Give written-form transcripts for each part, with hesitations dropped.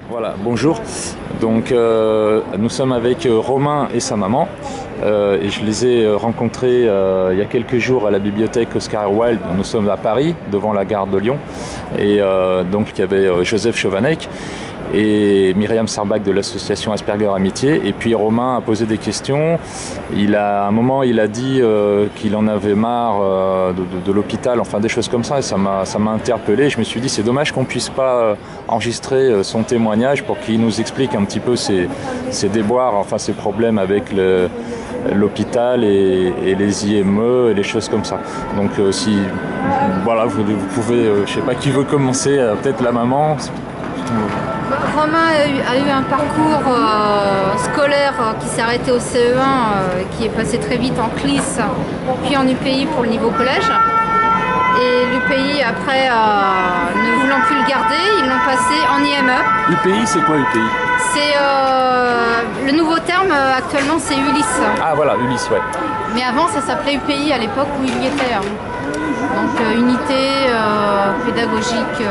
Voilà, bonjour. Donc nous sommes avec Romain et sa maman et je les ai rencontrés il y a quelques jours à la bibliothèque Oscar Wilde. Nous sommes à Paris, devant la gare de Lyon, et donc il y avait Joseph Chovanec et Myriam Sarbach de l'association Asperger Amitié. Et puis Romain a posé des questions. À un moment, il a dit qu'il en avait marre de l'hôpital, enfin des choses comme ça, et ça m'a interpellé. Je me suis dit, c'est dommage qu'on puisse pas enregistrer son témoignage pour qu'il nous explique un petit peu ses déboires, enfin ses problèmes avec l'hôpital et les IME et les choses comme ça. Donc si voilà, vous pouvez, je sais pas qui veut commencer, peut-être la maman. Romain a eu un parcours scolaire qui s'est arrêté au CE1, qui est passé très vite en CLIS, puis en UPI pour le niveau collège. Et l'UPI, après, ne voulant plus le garder, ils l'ont passé en IME. UPI, c'est quoi UPI? C'est le nouveau terme actuellement, c'est Ulysse. Ah voilà, Ulysse, ouais. Mais avant, ça s'appelait UPI à l'époque où il y était. Donc unité pédagogique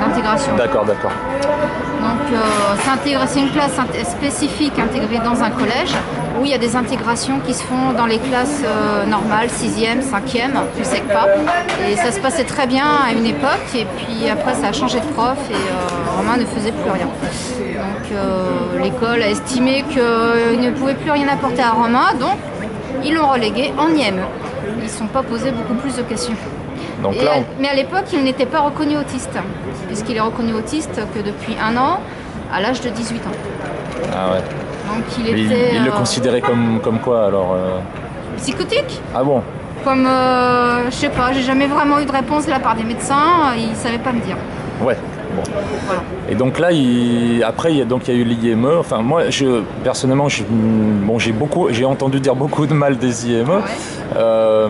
d'intégration. D'accord. Donc c'est une classe spécifique intégrée dans un collège où il y a des intégrations qui se font dans les classes normales, 6e, 5e, plus sec pas. Et ça se passait très bien à une époque, et puis après ça a changé de prof et Romain ne faisait plus rien. Donc l'école a estimé qu'il ne pouvait plus rien apporter à Romain, donc ils l'ont relégué en IME. Ils ne se sont pas posé beaucoup plus de questions. Donc là, mais à l'époque, il n'était pas reconnu autiste, puisqu'il est reconnu autiste que depuis 1 an, à l'âge de 18 ans. Ah ouais. Donc il le considérait comme quoi alors psychotique. Ah bon? Comme, je sais pas, j'ai jamais vraiment eu de réponse de la part des médecins, ils ne savaient pas me dire. Ouais. Bon. Voilà. Et donc là, après, il y a eu l'IME. Enfin, moi, personnellement, j'ai entendu dire beaucoup de mal des IME, ouais.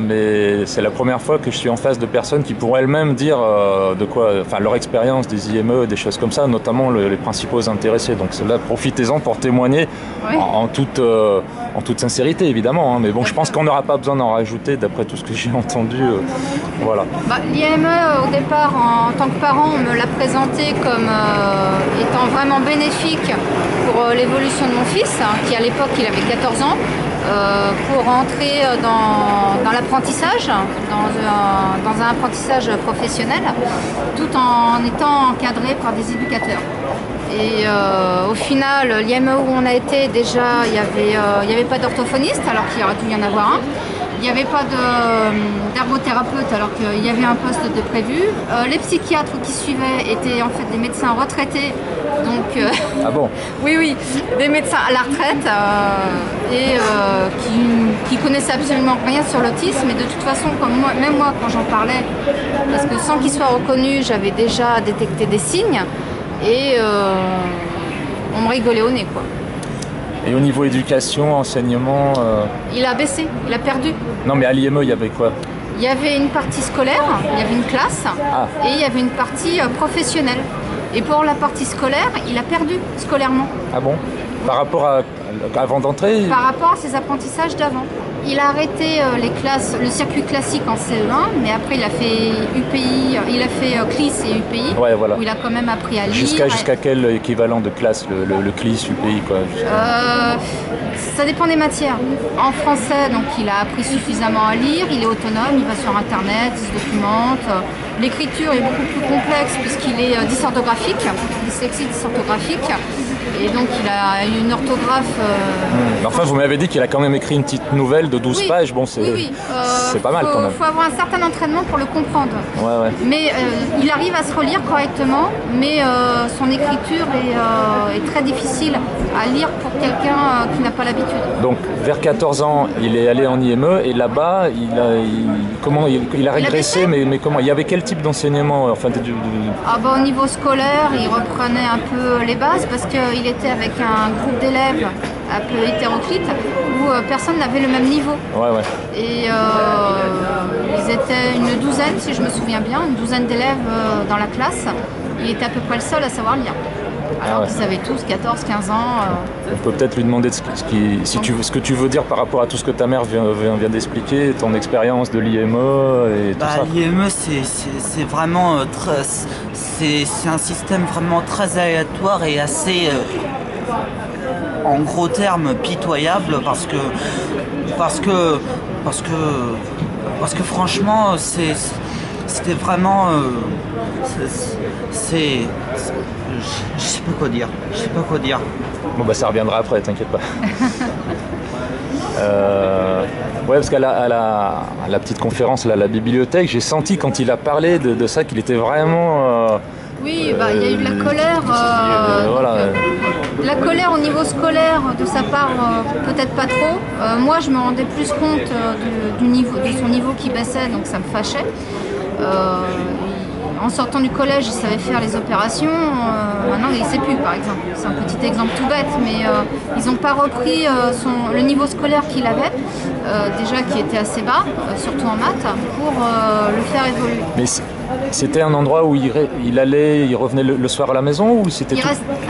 Mais c'est la première fois que je suis en face de personnes qui pourraient elles-mêmes dire leur expérience des IME, des choses comme ça, notamment les principaux intéressés. Donc là, profitez-en pour témoigner, ouais. en toute sincérité, évidemment. Hein. Mais bon, je pense qu'on n'aura pas besoin d'en rajouter, d'après tout ce que j'ai entendu. Voilà. L'IME, au départ, en tant que parent, on me l'a présenté comme étant vraiment bénéfique pour l'évolution de mon fils, qui à l'époque il avait 14 ans, pour entrer dans l'apprentissage, dans un apprentissage professionnel, tout en étant encadré par des éducateurs. Et au final, l'IME où on a été, déjà, il n'y avait pas d'orthophoniste, alors qu'il aurait dû y en avoir un. Il n'y avait pas d'ergothérapeute alors qu'il y avait un poste de prévu. Les psychiatres qui suivaient étaient en fait des médecins retraités. Donc, ah bon? Oui, des médecins à la retraite qui connaissaient absolument rien sur l'autisme. Mais de toute façon, même moi quand j'en parlais, parce que sans qu'ils soient reconnus, j'avais déjà détecté des signes et on me rigolait au nez, quoi. Et au niveau éducation, enseignement Il a baissé, il a perdu. Non mais à l'IME, il y avait quoi? Il y avait une partie scolaire, il y avait une classe, et il y avait une partie professionnelle. Et pour la partie scolaire, il a perdu scolairement. Ah bon? Par rapport avant d'entrer? Par rapport à ses apprentissages d'avant. Il a arrêté les classes, le circuit classique en CE1, mais après il a fait UPI, il a fait CLIS et UPI, ouais, voilà. Où il a quand même appris à lire. Jusqu'à quel équivalent de classe, le CLIS, UPI quoi? Ça dépend des matières. En français, donc il a appris suffisamment à lire, il est autonome, il va sur internet, il se documente. L'écriture est beaucoup plus complexe puisqu'il est dysorthographique, dyslexique dysorthographique. Et donc il a une orthographe... Enfin, vous m'avez dit qu'il a quand même écrit une petite nouvelle de 12 pages. Bon, c'est pas mal quand même. Il faut avoir un certain entraînement pour le comprendre. Ouais. Mais il arrive à se relire correctement, mais son écriture est très difficile à lire pour quelqu'un qui n'a pas l'habitude. Donc vers 14 ans, il est allé en IME et là-bas, il a régressé, mais comment? Il y avait quel type d'enseignement Au niveau scolaire, il reprenait un peu les bases parce qu'il était avec un groupe d'élèves un peu hétéroclite où personne n'avait le même niveau. Ouais. Et ils étaient une douzaine, si je me souviens bien, une douzaine d'élèves dans la classe. Il était à peu près le seul à savoir lire. Alors qu'ils avaient tous 14, 15 ans. On peut peut-être lui demander ce que tu veux dire par rapport à tout ce que ta mère vient d'expliquer, ton expérience de l'IME et tout ça. L'IME, c'est vraiment c'est un système vraiment très aléatoire et assez, en gros termes, pitoyable parce que franchement, c'était vraiment, je sais pas quoi dire. Bon bah ça reviendra après, t'inquiète pas. Ouais, parce qu'à la petite conférence là, à la bibliothèque, j'ai senti quand il a parlé de ça qu'il était vraiment... Oui, il y a eu de la colère. La colère au niveau scolaire de sa part, peut-être pas trop. Moi, je me rendais plus compte de son niveau qui baissait, donc ça me fâchait. En sortant du collège, il savait faire les opérations. Maintenant, il ne sait plus, par exemple. C'est un petit exemple tout bête, mais ils n'ont pas repris le niveau scolaire qu'il avait, déjà qui était assez bas, surtout en maths, pour le faire évoluer. Mais c'était un endroit où il revenait le soir à la maison ou c'était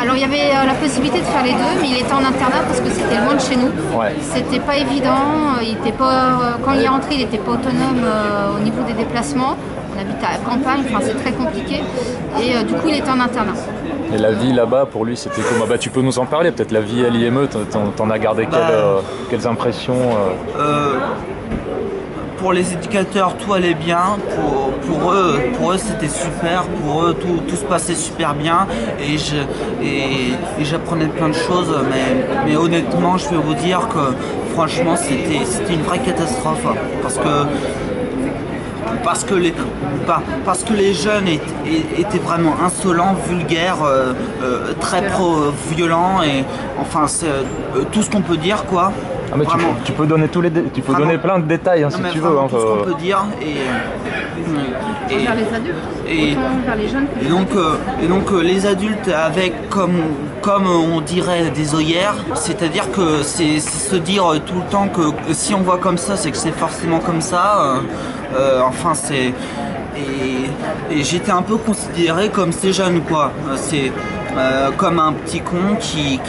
Alors, il y avait la possibilité de faire les deux, mais il était en internat parce que c'était loin de chez nous. Ouais. C'était pas évident. Quand il est rentré, il n'était pas autonome au niveau des déplacements. On habite à la campagne, c'est très compliqué. Et du coup, il était en internat. Et la vie là-bas, pour lui, c'était comment? Tu peux nous en parler, peut-être la vie à l'IME, t'en as gardé quelles impressions Pour les éducateurs, tout allait bien. Pour eux, c'était super. Pour eux, tout se passait super bien. Et j'apprenais plein de choses. Mais honnêtement, je vais vous dire que franchement, c'était une vraie catastrophe. Parce que les jeunes étaient vraiment insolents, vulgaires, très violents et enfin c'est tout ce qu'on peut dire quoi. Ah mais tu peux donner donner plein de détails si tu veux. Tout ce qu'on peut dire vers les adultes, autant vers les jeunes. Et donc les adultes avec comme on dirait des œillères, c'est-à-dire que c'est se dire tout le temps que si on voit comme ça, c'est que c'est forcément comme ça. Et j'étais un peu considéré comme ces jeunes quoi. C'est comme un petit con qui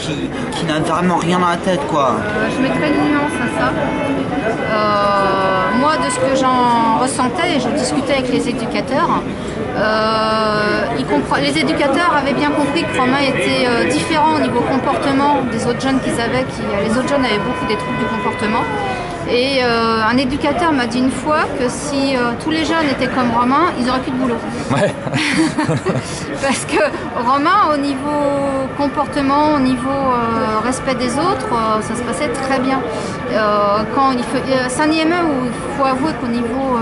n'a vraiment rien à la tête quoi. Je mettrais une nuance à ça. Moi, de ce que j'en ressentais, et je discutais avec les éducateurs, les éducateurs avaient bien compris que Romain était différent au niveau comportement des autres jeunes qu'ils avaient. Les autres jeunes avaient beaucoup des troubles du comportement. Et un éducateur m'a dit une fois que si tous les jeunes étaient comme Romain, ils n'auraient plus de boulot. Ouais. Parce que Romain, au niveau comportement, au niveau respect des autres, ça se passait très bien. C'est un IME où il faut avouer qu'au niveau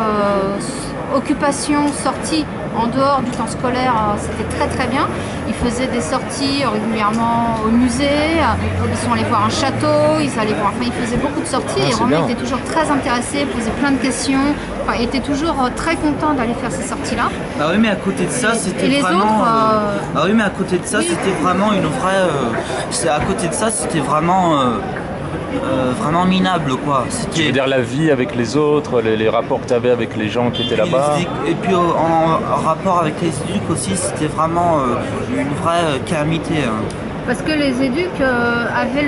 occupation, sortie, en dehors du temps scolaire, c'était très très bien. Ils faisaient des sorties régulièrement au musée, ils sont allés voir un château, ils faisaient beaucoup de sorties et Romain était toujours très intéressé, posait plein de questions, il était toujours très content d'aller faire ces sorties-là. Ah oui, mais à côté de ça, c'était vraiment... Ah oui, mais à côté de ça, c'était vraiment une vraie... À côté de ça, c'était vraiment... vraiment minable quoi. Tu veux dire la vie avec les autres, les rapports que tu avais avec les gens qui étaient là-bas. Et puis en rapport avec les éducs aussi, c'était vraiment une vraie calamité. Parce que les éducs avaient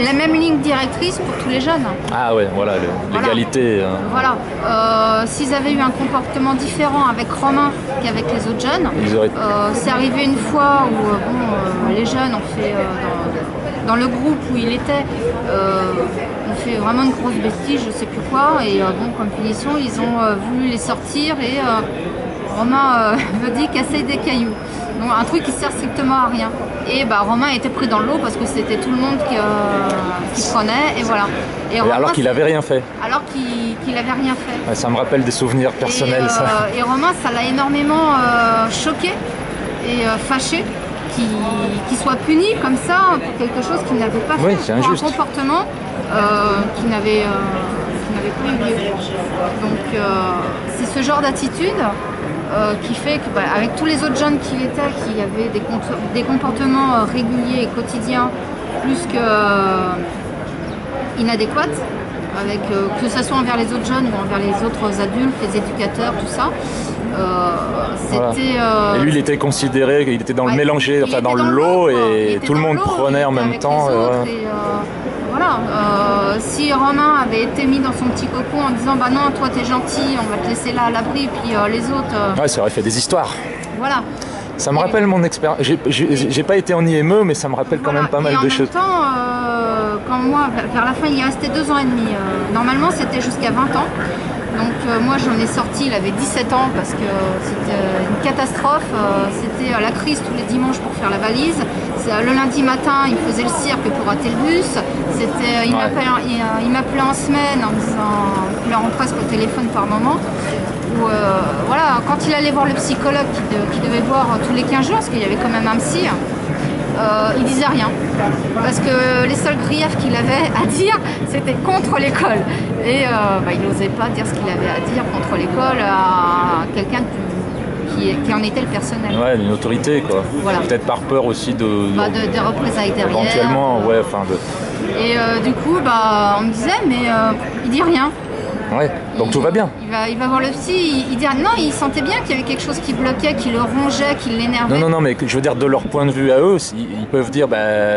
la même ligne directrice pour tous les jeunes. Ah ouais, voilà, l'égalité. Voilà. S'ils avaient eu un comportement différent avec Romain qu'avec les autres jeunes, c'est arrivé une fois où les jeunes ont fait... dans le groupe où il était, on fait vraiment une grosse bêtise, je sais plus quoi, et comme punition, ils ont voulu les sortir et Romain me dit casser des cailloux. Donc un truc qui sert strictement à rien. Et Romain était pris dans l'eau parce que c'était tout le monde qui prenait, et voilà. Et alors qu'il n'avait rien fait. Alors qu'il n'avait rien fait. Ouais, ça me rappelle des souvenirs personnels, ça. Et Romain, ça l'a énormément choqué et fâché. Qui soit puni comme ça pour quelque chose qu'il n'avait pas fait, c'est pour injuste. un comportement qui n'avait pas eu lieu. Donc c'est ce genre d'attitude qui fait que avec tous les autres jeunes qu'il était, qui avaient des comportements réguliers et quotidiens plus que inadéquats, avec, que ce soit envers les autres jeunes ou envers les autres adultes, les éducateurs, tout ça. C'était. Et lui, il était considéré, il était dans le mélangé, enfin dans le lot, et tout le monde prenait en même temps. Voilà. Si Romain avait été mis dans son petit cocon en disant bah non, toi t'es gentil, on va te laisser là à l'abri, puis les autres. Ouais, ça aurait fait des histoires. Voilà. Ça me rappelle mon expérience. J'ai pas été en IME, mais ça me rappelle quand même pas mal de choses. En même temps, quand moi, vers la fin, il y est resté 2 ans et demi. Normalement, c'était jusqu'à 20 ans. Donc moi j'en ai sorti, il avait 17 ans parce que c'était une catastrophe. C'était la crise tous les dimanches pour faire la valise. Le lundi matin, il faisait le cirque pour rater le bus. Il m'appelait en semaine en pleurant presque au téléphone par moment. Voilà, quand il allait voir le psychologue qui devait voir tous les 15 jours, parce qu'il y avait quand même un psy, il disait rien. Parce que les seuls griefs qu'il avait à dire, c'était contre l'école. Et il n'osait pas dire ce qu'il avait à dire contre l'école à quelqu'un qui en était le personnel. Ouais, une autorité, quoi. Voilà. Peut-être par peur aussi de représailles derrière. Éventuellement, ouais, enfin Et du coup, on me disait, mais il dit rien. Ouais, donc tout va bien. Il va voir le psy, il dit non, il sentait bien qu'il y avait quelque chose qui bloquait, qui le rongeait, qui l'énervait. Non, mais je veux dire, de leur point de vue à eux, ils peuvent dire,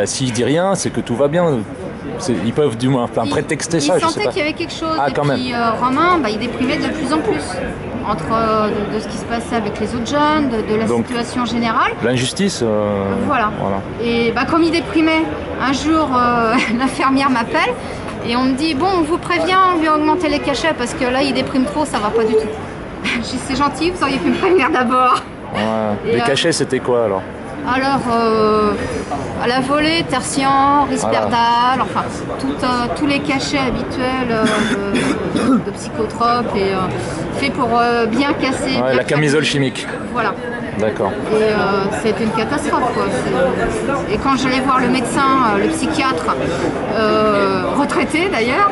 s'il dit rien, c'est que tout va bien. Ils peuvent du moins prétexter ça, je sais pas. Il sentait qu'il y avait quelque chose, et puis Romain, il déprimait de plus en plus. Entre de ce qui se passait avec les autres jeunes, de la situation générale. L'injustice. Voilà. Et comme il déprimait, un jour, l'infirmière m'appelle. Et on me dit, bon, on vous prévient, on lui a augmenté les cachets parce que là, il déprime trop, ça va pas du tout. Je dis, c'est gentil, vous auriez pu me prévenir d'abord. Ouais. Les cachets, c'était quoi alors? Alors, à la volée, tertian, risperdal, enfin, tous les cachets habituels de psychotropes et faits pour bien casser. Ouais, la camisole chimique. Voilà. D'accord. Et c'était une catastrophe, quoi. Et quand j'allais voir le médecin, le psychiatre, retraité d'ailleurs,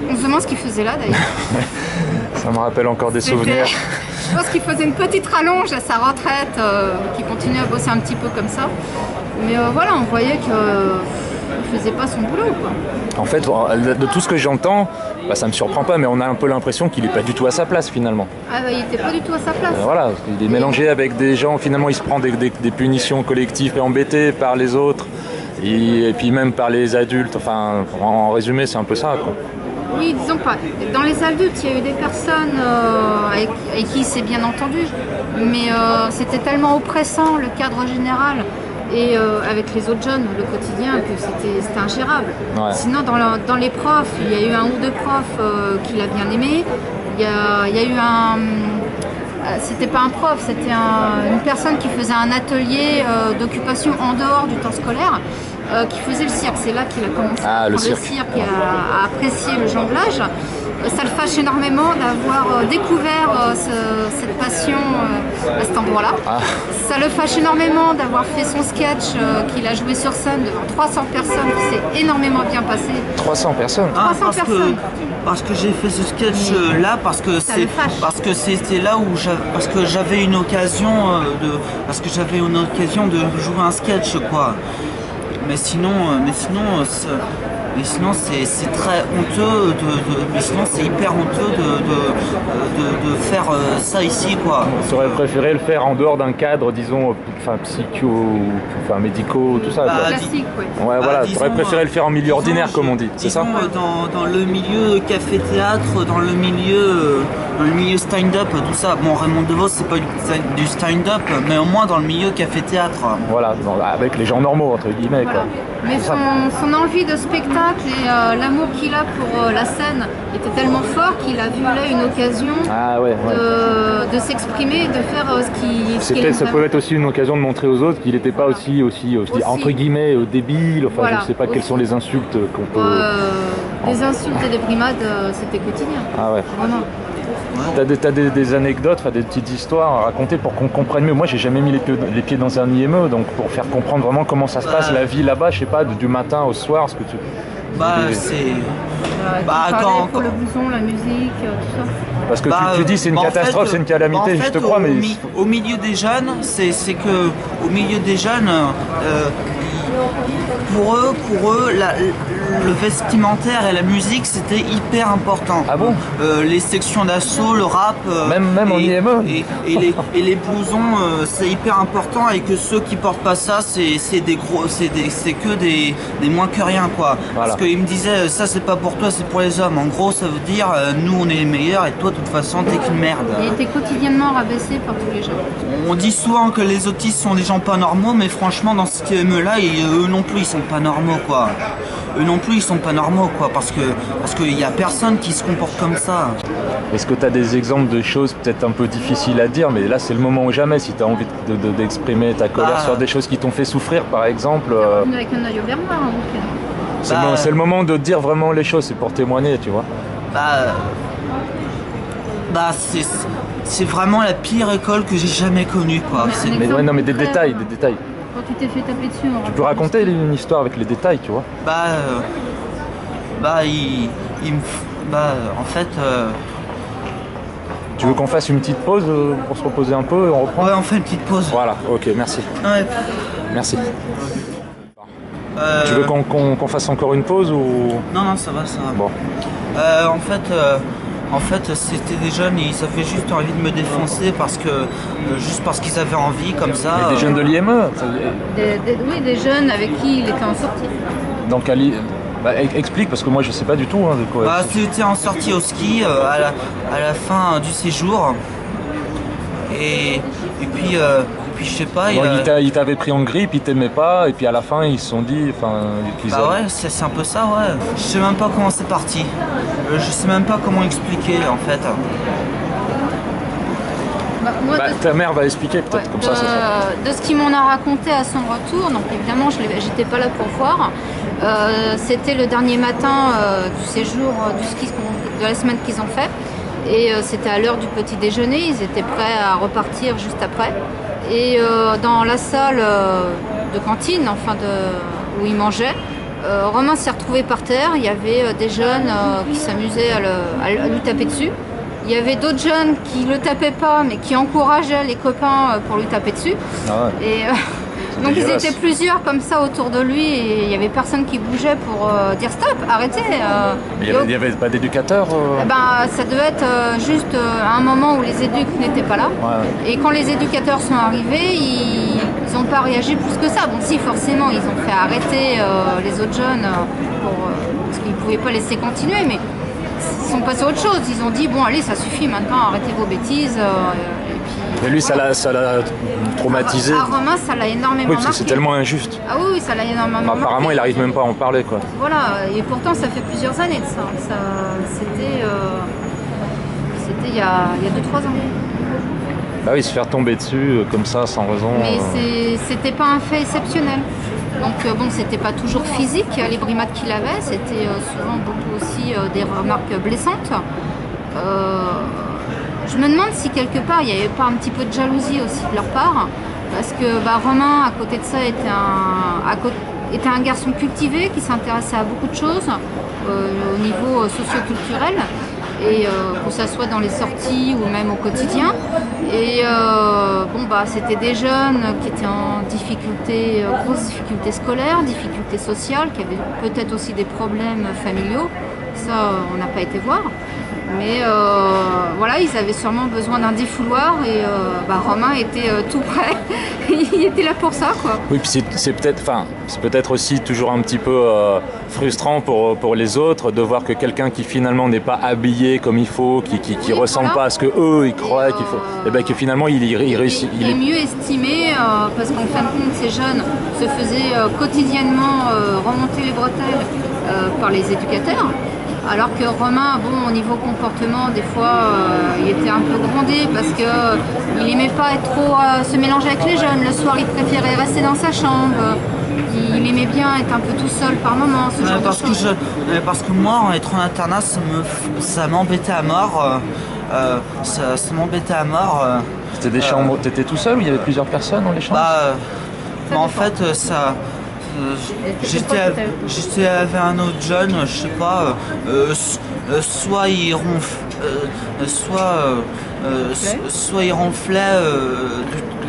on se demande ce qu'il faisait là d'ailleurs. Ça me rappelle encore des souvenirs. Je pense qu'il faisait une petite rallonge à sa retraite, qu'il continuait à bosser un petit peu comme ça. Mais voilà, on voyait qu'il ne faisait pas son boulot, quoi. En fait, de tout ce que j'entends, ça me surprend pas, mais on a un peu l'impression qu'il n'est pas du tout à sa place finalement. Il n'était pas du tout à sa place. Voilà, il est mélangé avec des gens, finalement il se prend des punitions collectives et embêté par les autres, et puis même par les adultes, enfin en résumé c'est un peu ça, quoi. Oui, disons pas. Dans les adultes, il y a eu des personnes avec qui il s'est bien entendu, mais c'était tellement oppressant le cadre général. Et avec les autres jeunes, le quotidien, que c'était ingérable. Ouais. Sinon, dans les profs, il y a eu un ou deux profs qu'il a bien aimé. Il y a eu un... c'était pas un prof, c'était une personne qui faisait un atelier d'occupation en dehors du temps scolaire, qui faisait le cirque. C'est là qu'il a commencé à apprendre le cirque et à apprécier le jonglage. Ça le fâche énormément d'avoir découvert cette passion à cet endroit-là. Ça le fâche énormément d'avoir fait son sketch qu'il a joué sur scène devant 300 personnes, qui s'est énormément bien passé. 300 personnes 300 personnes. Parce que j'ai fait ce sketch là, parce que c'était là où j'avais une occasion de jouer un sketch, quoi. Mais sinon c'est très honteux c'est hyper honteux de faire ça ici, quoi. On aurait préféré le faire en dehors d'un cadre, disons, médicaux, tout ça. Classique, ouais. Ouais, voilà, t'aurais préféré le faire en milieu ordinaire, comme on dit, c'est ça? Dans le milieu café-théâtre, dans le milieu stand-up, tout ça. Bon, Raymond DeVos, c'est pas du stand-up, mais au moins dans le milieu café-théâtre. Voilà, avec les gens normaux, entre guillemets, quoi. Mais son envie de spectacle et l'amour qu'il a pour la scène était tellement fort qu'il a vu là une occasion de s'exprimer et de faire ce qu'il aime. Ça peut être aussi une occasion de montrer aux autres qu'il n'était pas aussi entre guillemets débile, enfin je sais pas quelles sont les insultes qu'on peut... des insultes et des brimades, c'était quotidien. Ah ouais. Vraiment. T'as des anecdotes, des petites histoires à raconter pour qu'on comprenne mieux. Moi, j'ai jamais mis les pieds dans un IME, donc pour faire comprendre vraiment comment ça se passe, la vie là-bas, je sais pas, du matin au soir, ce que tu... pour le blouson, la musique, tout ça. Parce que tu dis c'est une catastrophe, c'est une calamité, je te crois, mais... Au milieu des jeunes, c'est que au milieu des jeunes, pour eux, le vestimentaire et la musique c'était hyper important. Ah bon? Les sections d'assaut, le rap, même en IME. et les blousons, c'est hyper important, et que ceux qui portent pas ça, c'est que des moins que rien, quoi. Voilà. Parce qu'ils me disaient, ça c'est pas pour toi, c'est pour les hommes. En gros, ça veut dire, nous on est les meilleurs et toi de toute façon t'es qu'une merde. Il était quotidiennement rabaissé par tous les gens. On dit souvent que les autistes sont des gens pas normaux, mais franchement dans ce IME-là, eux non plus ils sont pas normaux, quoi. Eux non plus ils sont pas normaux, quoi, parce qu'il y a personne qui se comporte comme ça. Est-ce que tu as des exemples de choses peut-être un peu difficiles à dire, mais là c'est le moment ou jamais, si tu as envie d'exprimer ta colère sur des choses qui t'ont fait souffrir, par exemple. Avec un œil au beurre noir, C'est le moment de dire vraiment les choses, c'est pour témoigner, tu vois. C'est vraiment la pire école que j'ai jamais connue, quoi. Mais ouais, non, mais des détails. Quand tu t'es fait taper dessus, Tu peux raconter une histoire avec les détails, tu vois. En fait. Tu veux qu'on fasse une petite pause pour se reposer un peu et on reprend? Ouais, on fait une petite pause. Voilà, ok, merci. Ouais. Merci. Tu veux qu'on fasse encore une pause ou... Non, ça va. Bon. En fait, c'était des jeunes et ils avaient juste envie de me défoncer juste parce qu'ils avaient envie, comme ça. Mais des jeunes de l'IME? Oui, des jeunes avec qui il était en sortie. Donc, explique, parce que moi je sais pas du tout de quoi. C'était en sortie au ski à la fin du séjour. Et puis je sais pas. Ils t'avaient pris en grippe, ils t'aimaient pas, et puis à la fin ils se sont dit. Ouais, c'est un peu ça, ouais. Je sais même pas comment c'est parti. Je sais même pas comment expliquer, en fait. Ta mère va expliquer peut-être, comme ça. De ce qu'ils m'en a raconté à son retour, donc évidemment j'étais pas là pour voir. C'était le dernier matin du séjour du ski de la semaine qu'ils ont fait. Et c'était à l'heure du petit déjeuner, ils étaient prêts à repartir juste après. Et dans la salle de cantine, où ils mangeaient, Romain s'est retrouvé par terre. Il y avait des jeunes qui s'amusaient à lui taper dessus. Il y avait d'autres jeunes qui le tapaient pas, mais qui encourageaient les copains pour lui taper dessus. Ah ouais. Et donc ils étaient plusieurs comme ça autour de lui, et il n'y avait personne qui bougeait pour dire stop, arrêtez. Mais il n'y avait pas d'éducateur Ça devait être juste à un moment où les éducs n'étaient pas là. Ouais. Et quand les éducateurs sont arrivés, ils n'ont pas réagi plus que ça. Bon, si, forcément, ils ont fait arrêter les autres jeunes parce qu'ils ne pouvaient pas laisser continuer, mais ils sont passés à autre chose. Ils ont dit bon, allez, ça suffit maintenant, arrêtez vos bêtises. Mais lui, ça l'a traumatisé. Romain, ça l'a énormément marqué. C'est tellement injuste. Ah oui, ça l'a énormément marqué. Apparemment, il n'arrive même pas à en parler, quoi. Voilà, et pourtant, ça fait plusieurs années de ça. C'était il y a 2-3 ans. Bah oui, se faire tomber dessus comme ça, sans raison. Mais c'était pas un fait exceptionnel. Donc bon, c'était pas toujours physique, les brimades qu'il avait, c'était souvent beaucoup aussi des remarques blessantes. Je me demande si quelque part il n'y avait pas un petit peu de jalousie aussi de leur part, parce que Romain, à côté de ça, était un garçon cultivé qui s'intéressait à beaucoup de choses au niveau socio-culturel, et que ça soit dans les sorties ou même au quotidien. Et c'était des jeunes qui étaient en difficulté, grosses difficultés scolaires, difficultés sociales, qui avaient peut-être aussi des problèmes familiaux. Ça, on n'a pas été voir. Mais ils avaient sûrement besoin d'un défouloir, et Romain était tout prêt. Il était là pour ça, quoi. Oui, puis c'est peut-être aussi toujours un petit peu frustrant pour les autres de voir que quelqu'un qui finalement n'est pas habillé comme il faut, qui ressemble pas à ce que eux ils croient qu'il faut, et que finalement il réussit. Il est mieux estimé parce qu'en fin de compte, ces jeunes se faisaient quotidiennement remonter les bretelles par les éducateurs. Alors que Romain, au niveau comportement, des fois, il était un peu grondé parce qu'il n'aimait pas être trop se mélanger avec les jeunes. Le soir, il préférait rester dans sa chambre. Il aimait bien être un peu tout seul par moment, ce genre de choses. Parce que moi, en étant en internat, ça m'embêtait à mort. Ça m'embêtait à mort. C'était des chambres, t'étais tout seul ou il y avait plusieurs personnes dans les chambres? En fait, j'étais avec un autre jeune, je sais pas, soit il ronflait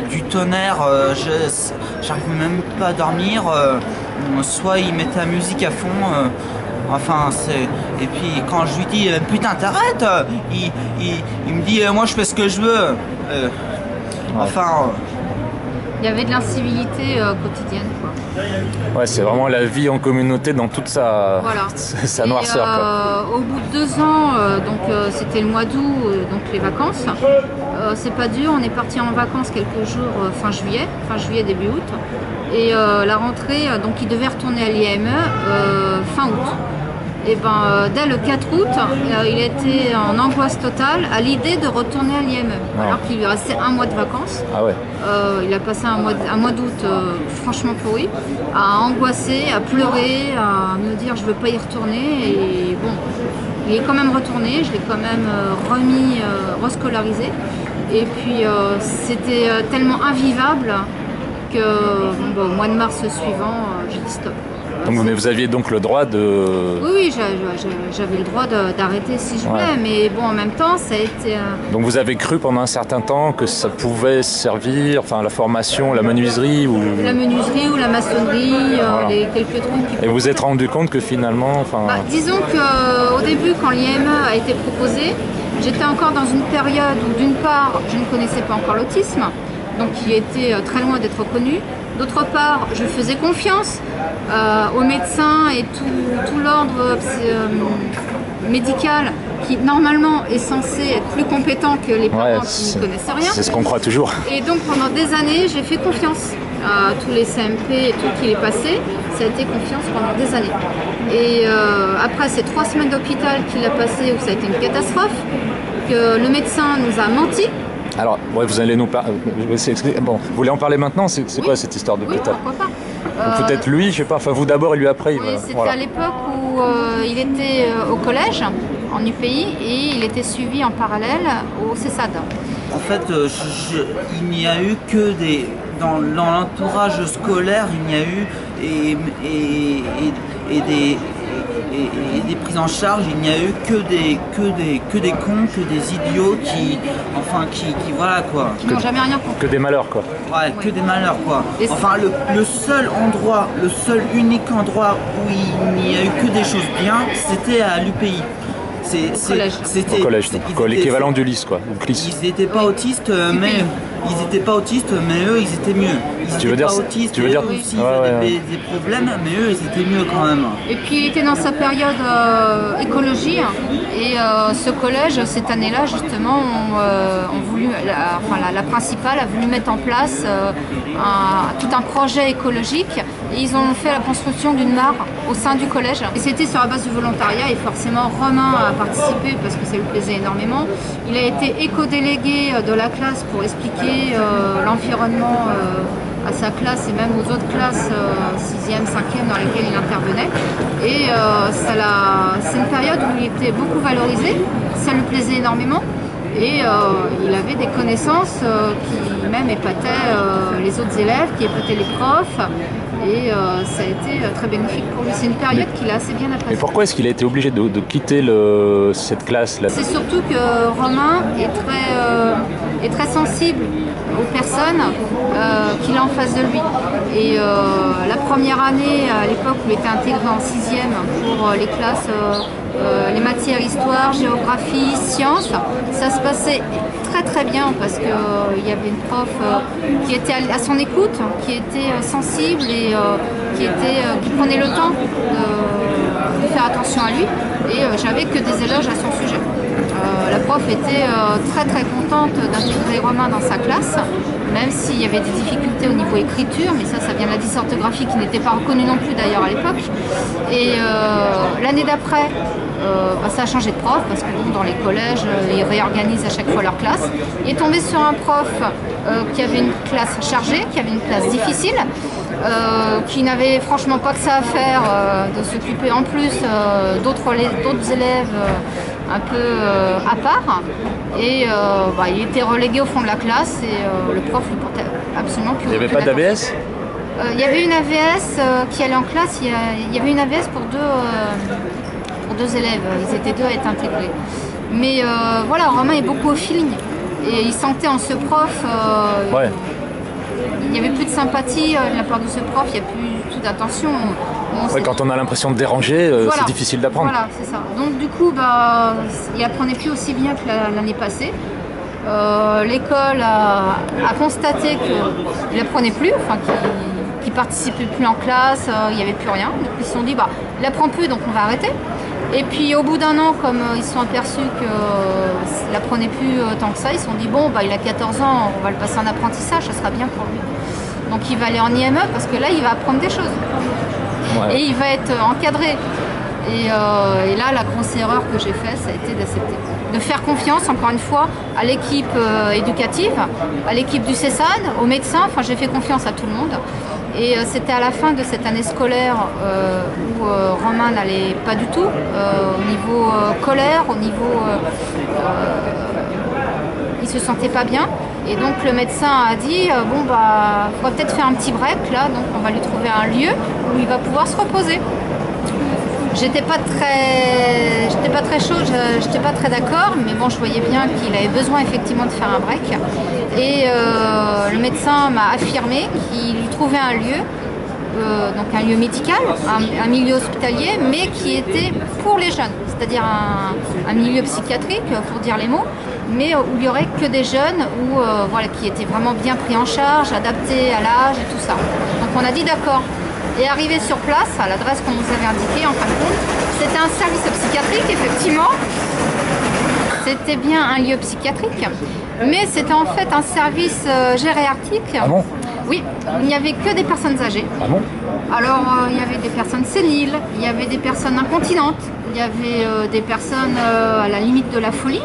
du tonnerre, j'arrive même pas à dormir. Soit il met la musique à fond. Enfin, c'est. Et puis quand je lui dis putain t'arrêtes, il me dit moi je fais ce que je veux. Enfin. Il y avait de l'incivilité quotidienne, quoi. Ouais, c'est vraiment la vie en communauté dans toute sa, Voilà. sa noirceur. Quoi. Au bout de 2 ans, c'était le mois d'août, donc les vacances. C'est pas dur, on est parti en vacances quelques jours fin juillet, début août. Et la rentrée, donc il devait retourner à l'IME fin août. Et dès le 4 août, il était en angoisse totale à l'idée de retourner à l'IME, alors qu'il lui restait 1 mois de vacances. Ah ouais. Il a passé un mois d'août franchement pourri, à angoisser, à pleurer, à me dire je veux pas y retourner. Et bon, il est quand même retourné, je l'ai quand même rescolarisé. Et puis c'était tellement invivable que au mois de mars suivant, j'ai dit stop. Donc, mais vous aviez donc le droit de... Oui, j'avais le droit d'arrêter si je voulais, mais bon, en même temps, ça a été... Donc vous avez cru pendant un certain temps que ça pouvait servir, enfin la formation, la menuiserie ou... La menuiserie ou la maçonnerie, les quelques trucs... Et vous vous êtes rendu compte que finalement... disons qu'au début, quand l'IME a été proposé, j'étais encore dans une période où d'une part, je ne connaissais pas encore l'autisme, donc qui était très loin d'être reconnu. D'autre part, je faisais confiance aux médecins et tout l'ordre médical qui normalement est censé être plus compétent que les parents qui ne connaissent rien. C'est ce qu'on croit toujours. Et donc pendant des années, j'ai fait confiance à tous les CMP et tout qu'il est passé. Ça a été confiance pendant des années. Et après ces 3 semaines d'hôpital qu'il a passé où ça a été une catastrophe, que le médecin nous a menti. Alors, vous allez nous parler. Bon, vous voulez en parler maintenant? C'est quoi cette histoire de d'hôpital? Oui, pourquoi pas. Peut-être lui, je sais pas. Enfin, vous d'abord et lui après. Oui, c'était à l'époque où il était au collège, en UPI, et il était suivi en parallèle au CESAD. En fait, il n'y a eu que des. Dans l'entourage scolaire, il n'y a eu des prises en charge, il n'y a eu que des cons, que des idiots qui voilà quoi. Qui n'ont jamais rien compris. Que des malheurs quoi. Ouais, que des malheurs quoi. Enfin le seul unique endroit où il n'y a eu que des choses bien, c'était à l'UPI. C'était au collège, l'équivalent du lycée quoi. Ils n'étaient pas autistes, mais eux ils étaient mieux. Ils n'étaient pas autistes, eux aussi ils avaient des problèmes, mais eux ils étaient mieux quand même. Et puis il était dans sa période écologie, et ce collège cette année-là justement la principale a voulu mettre en place tout un projet écologique, et ils ont fait la construction d'une mare au sein du collège. Et c'était sur la base du volontariat, et forcément Romain a participé parce que ça lui plaisait énormément. Il a été éco-délégué de la classe pour expliquer l'environnement à sa classe et même aux autres classes 6e, 5e dans lesquelles il intervenait. Et c'est une période où il était beaucoup valorisé, ça lui plaisait énormément. Et il avait des connaissances qui même épataient les autres élèves, qui épataient les profs. Et ça a été très bénéfique pour lui. C'est une période qu'il a assez bien appréciée. Mais pourquoi est-ce qu'il a été obligé de quitter cette classe-là? C'est surtout que Romain est très sensible aux personnes qu'il a en face de lui. Et la première année, à l'époque où il était intégré en 6e pour les classes, les matières histoire, géographie, sciences, ça se passait très très bien parce qu'il y avait une prof qui était à son écoute, qui était sensible et qui prenait le temps de faire attention à lui, et j'avais que des éloges à son sujet. La prof était très très contente d'intégrer Romain dans sa classe, même s'il y avait des difficultés au niveau écriture, mais ça vient de la dysorthographie qui n'était pas reconnue non plus d'ailleurs à l'époque. Et l'année d'après, ça a changé de prof parce que bon, dans les collèges, ils réorganisent à chaque fois leur classe. Il est tombé sur un prof qui avait une classe chargée, qui avait une classe difficile, qui n'avait franchement pas que ça à faire de s'occuper en plus d'autres élèves un peu à part, et il était relégué au fond de la classe, et le prof lui portait absolument plus. Il n'y avait pas d'AVS? Il y avait une AVS qui allait en classe, il y avait une AVS pour deux élèves, ils étaient 2 à être intégrés. Mais voilà, Romain est beaucoup au feeling, et il sentait en ce prof n'y avait plus de sympathie de la part de ce prof, il n'y a plus tout d'attention. Ouais, quand on a l'impression de déranger, voilà. C'est difficile d'apprendre. Voilà, c'est ça. Donc du coup, bah, il apprenait plus aussi bien que l'année passée. L'école a constaté qu'il apprenait plus, enfin qu'il participait plus en classe, il n'y avait plus rien. Donc ils se sont dit, bah, il apprend plus, donc on va arrêter. Et puis au bout d'un an, comme ils se sont aperçus qu'il n'apprenait plus tant que ça, ils se sont dit, bon, bah, il a 14 ans, on va le passer en apprentissage, ça sera bien pour lui. Donc il va aller en IME parce que là, il va apprendre des choses. Ouais. Et il va être encadré. Et là, la grosse erreur que j'ai faite, ça a été d'accepter. De faire confiance, encore une fois, à l'équipe éducative, à l'équipe du CESAN, aux médecins. Enfin, j'ai fait confiance à tout le monde. Et c'était à la fin de cette année scolaire où Romain n'allait pas du tout, au niveau colère, au niveau... il se sentait pas bien. Et donc le médecin a dit, bon bah, il faudra peut-être faire un petit break là, donc on va lui trouver un lieu où il va pouvoir se reposer. J'étais pas très chaude, j'étais pas très d'accord, mais bon, je voyais bien qu'il avait besoin effectivement de faire un break. Et le médecin m'a affirmé qu'il lui trouvait un lieu, donc un lieu médical, un milieu hospitalier, mais qui était pour les jeunes, c'est-à-dire un milieu psychiatrique, pour dire les mots, mais où il n'y aurait que des jeunes, voilà, qui étaient vraiment bien pris en charge, adaptés à l'âge et tout ça. Donc on a dit d'accord. Et arrivé sur place, à l'adresse qu'on nous avait indiquée, en fin de compte, c'était un service psychiatrique, effectivement. C'était bien un lieu psychiatrique, mais c'était en fait un service gériatrique. Ah bon? Oui, il n'y avait que des personnes âgées. Ah bon? Alors, il y avait des personnes séniles, il y avait des personnes incontinentes, il y avait des personnes à la limite de la folie.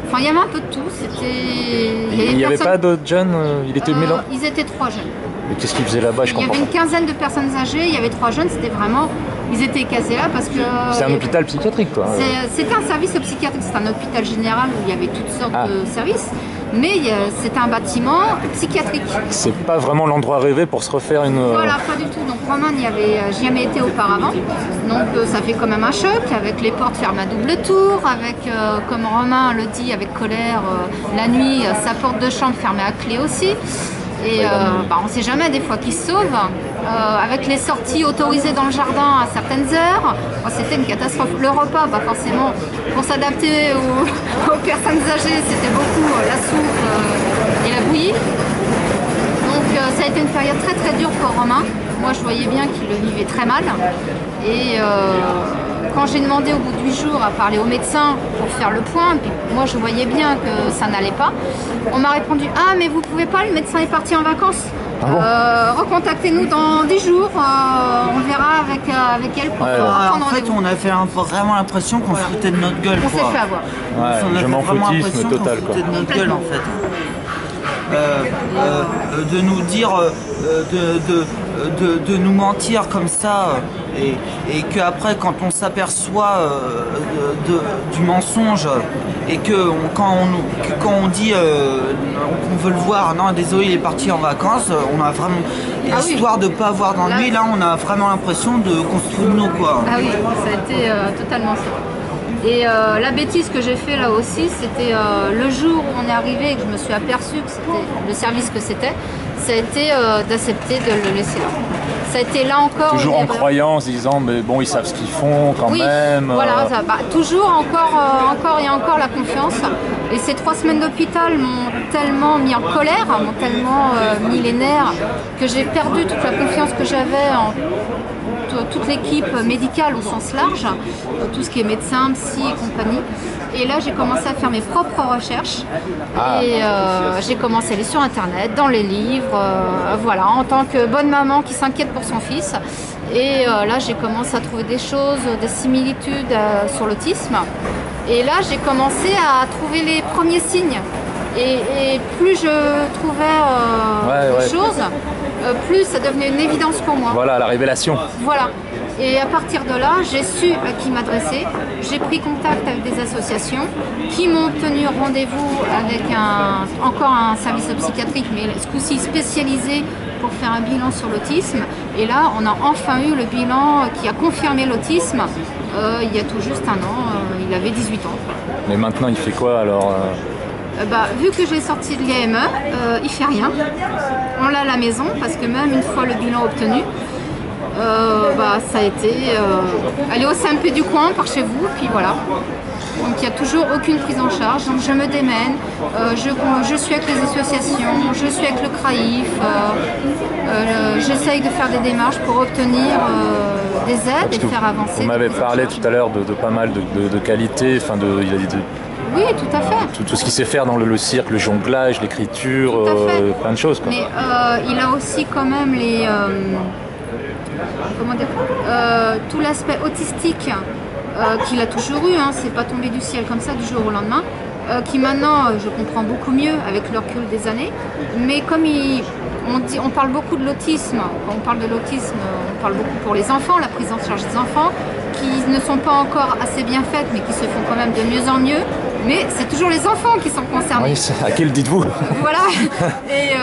Enfin, il y avait un peu de tout. Il n'y avait pas d'autres jeunes? Il était mélange? Ils étaient 3 jeunes. Mais qu'est-ce qu'ils faisaient là-bas? Je comprends. Il y avait une quinzaine de personnes âgées, il y avait 3 jeunes, c'était vraiment... Ils étaient casés là parce que... C'est un hôpital psychiatrique, quoi. C'était un service psychiatrique, c'est un hôpital général où il y avait toutes sortes de services, mais c'était un bâtiment psychiatrique. C'est pas vraiment l'endroit rêvé pour se refaire une... Voilà, pas du tout. Donc Romain n'y avait jamais été auparavant, donc ça fait quand même un choc, avec les portes fermées à double tour, avec, comme Romain le dit avec colère, la nuit, sa porte de chambre fermée à clé aussi. Et bah, on ne sait jamais des fois qui se sauvent. Avec les sorties autorisées dans le jardin à certaines heures, c'était une catastrophe. Le repas, bah, forcément, pour s'adapter aux personnes âgées, c'était beaucoup la soupe et la bouillie. Donc ça a été une période très très dure pour Romain. Moi je voyais bien qu'il le vivait très mal. Et quand j'ai demandé au bout de 8 jours à parler au médecin pour faire le point, puis moi je voyais bien que ça n'allait pas, on m'a répondu « Ah mais vous pouvez pas, le médecin est parti en vacances. Ah bon? Recontactez-nous dans 10 jours, on verra avec elle pour prendre en fait, on a fait vraiment l'impression qu'on se foutait de notre gueule. On s'est fait avoir. Ouais, je m'en foutisme total, quoi. On se foutait de notre gueule en fait. De nous dire, de nous mentir comme ça, et qu'après quand on s'aperçoit du mensonge et que quand on dit qu'on veut le voir, non désolé il est parti en vacances, on a vraiment, histoire de pas avoir d'ennui, là on a vraiment l'impression qu'on se fout de nous, quoi. Ah oui, ça a été totalement ça. Et la bêtise que j'ai fait là aussi, c'était le jour où on est arrivé et que je me suis aperçue que c'était le service que c'était, ça a été d'accepter de le laisser là. Ça a été là encore... Toujours en croyant, en se disant, mais bon, ils savent ce qu'ils font quand même. Voilà, ça, bah, toujours encore et encore la confiance. Et ces 3 semaines d'hôpital m'ont tellement mis en colère, m'ont tellement mis les nerfs, que j'ai perdu toute la confiance que j'avais en toute l'équipe médicale au sens large, tout ce qui est médecin, psy et compagnie. Et là, j'ai commencé à faire mes propres recherches. Et j'ai commencé à aller sur Internet, dans les livres, voilà, en tant que bonne maman qui s'inquiète pour son fils. Et là, j'ai commencé à trouver des choses, des similitudes sur l'autisme. Et là, j'ai commencé à trouver les premiers signes. Et plus je trouvais des choses, plus ça devenait une évidence pour moi. Voilà, la révélation. Voilà. Et à partir de là, j'ai su à qui m'adresser. J'ai pris contact avec des associations qui m'ont tenu rendez-vous avec encore un service psychiatrique, mais ce coup-ci spécialisé pour faire un bilan sur l'autisme. Et là, on a enfin eu le bilan qui a confirmé l'autisme il y a tout juste un an. Il avait 18 ans. Mais maintenant, il fait quoi alors vu que j'ai sorti de l'IME, il fait rien. On on l'a à la maison, parce que même une fois le bilan obtenu, ça a été aller au CMP du coin par chez vous, puis voilà. Donc il n'y a toujours aucune prise en charge, donc je me démène, je suis avec les associations, je suis avec le CRAIF, j'essaye de faire des démarches pour obtenir des aides et faire avancer. Vous m'avez parlé tout à l'heure de pas mal de qualités, oui, tout à fait. Tout ce qu'il sait faire dans le cirque, le jonglage, l'écriture, plein de choses, quoi. Mais il a aussi quand même les... tout l'aspect autistique qu'il a toujours eu, hein, c'est pas tombé du ciel comme ça du jour au lendemain, qui maintenant je comprends beaucoup mieux avec le recul des années, mais comme on parle beaucoup de l'autisme, quand on parle de l'autisme, on parle beaucoup pour les enfants, la prise en charge des enfants, qui ne sont pas encore assez bien faites, mais qui se font quand même de mieux en mieux. Mais c'est toujours les enfants qui sont concernés. Oui, à qui le dites-vous? Voilà. Et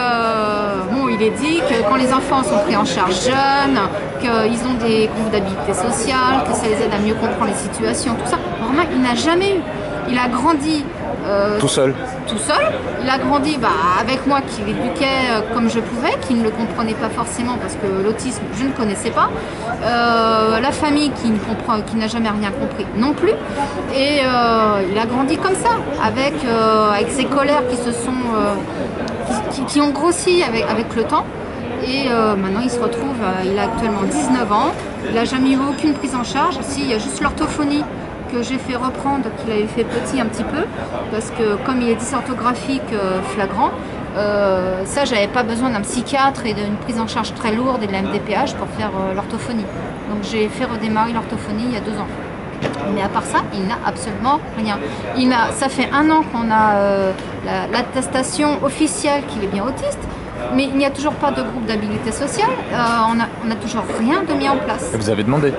il est dit que quand les enfants sont pris en charge jeunes, qu'ils ont des groupes d'habilité sociale, que ça les aide à mieux comprendre les situations, tout ça. Romain, il n'a jamais eu. Il a grandi tout seul. Tout seul. Il a grandi avec moi qui l'éduquais comme je pouvais, qui ne le comprenait pas forcément parce que l'autisme, je ne connaissais pas. La famille qui n'a jamais rien compris non plus. Et il a grandi comme ça, avec ses colères qui ont grossi avec le temps. Et maintenant il se retrouve, il a actuellement 19 ans, il n'a jamais eu aucune prise en charge. Si, il y a juste l'orthophonie que j'ai fait reprendre, qu'il avait fait petit un petit peu, parce que comme il est dysorthographique flagrant, ça j'avais pas besoin d'un psychiatre et d'une prise en charge très lourde et de la MDPH pour faire l'orthophonie. Donc j'ai fait redémarrer l'orthophonie il y a 2 ans. Mais à part ça, il n'a absolument rien. Ça fait 1 an qu'on a l'attestation officielle qu'il est bien autiste, mais il n'y a toujours pas de groupe d'habilité sociale, on n'a toujours rien de mis en place. Et vous avez demandé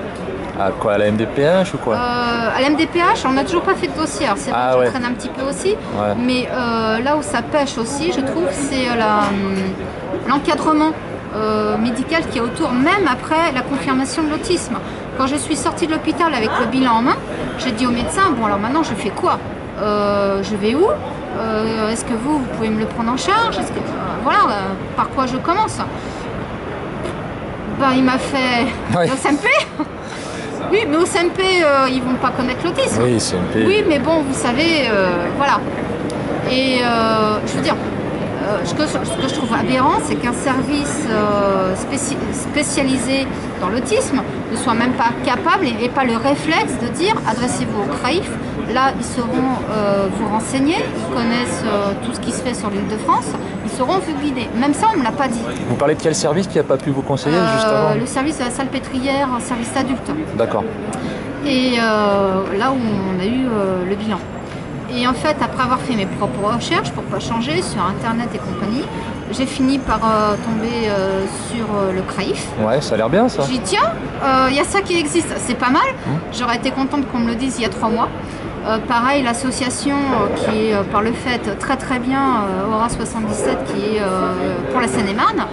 à quoi? À la MDPH ou quoi? À la MDPH, on n'a toujours pas fait de dossier. C'est vrai que je traîne un petit peu aussi, mais là où ça pêche aussi, je trouve, c'est l'encadrement médical qui est autour, même après la confirmation de l'autisme. Quand je suis sortie de l'hôpital avec le bilan en main, j'ai dit au médecin, bon alors maintenant je fais quoi? Je vais où? Est-ce que vous pouvez me le prendre en charge? Par quoi je commence? Il m'a fait au CMP. Oui, mais au CMP, ils vont pas connaître l'autisme. Oui, CMP. Oui, mais bon, vous savez, voilà. Et je veux dire, ce que je trouve aberrant, c'est qu'un service spécialisé dans l'autisme ne soit même pas capable et pas le réflexe de dire adressez-vous au CRAIF. Là, ils sauront vous renseigner, ils connaissent tout ce qui se fait sur l'île de France, ils sauront vous guider. Même ça, on ne me l'a pas dit. Vous parlez de quel service qui n'a pas pu vous conseiller juste avant? Le service de la salpêtrière, service adulte. D'accord. Et là où on a eu le bilan. Et en fait, après avoir fait mes propres recherches pour pas changer sur Internet et compagnie, j'ai fini par tomber sur le CRAIF. Ouais, ça a l'air bien ça. J'ai dit tiens, il y a ça qui existe, c'est pas mal. J'aurais été contente qu'on me le dise il y a 3 mois. Pareil, l'association qui est par le fait très très bien, Aura 77, qui est pour la Seine-et-Marne,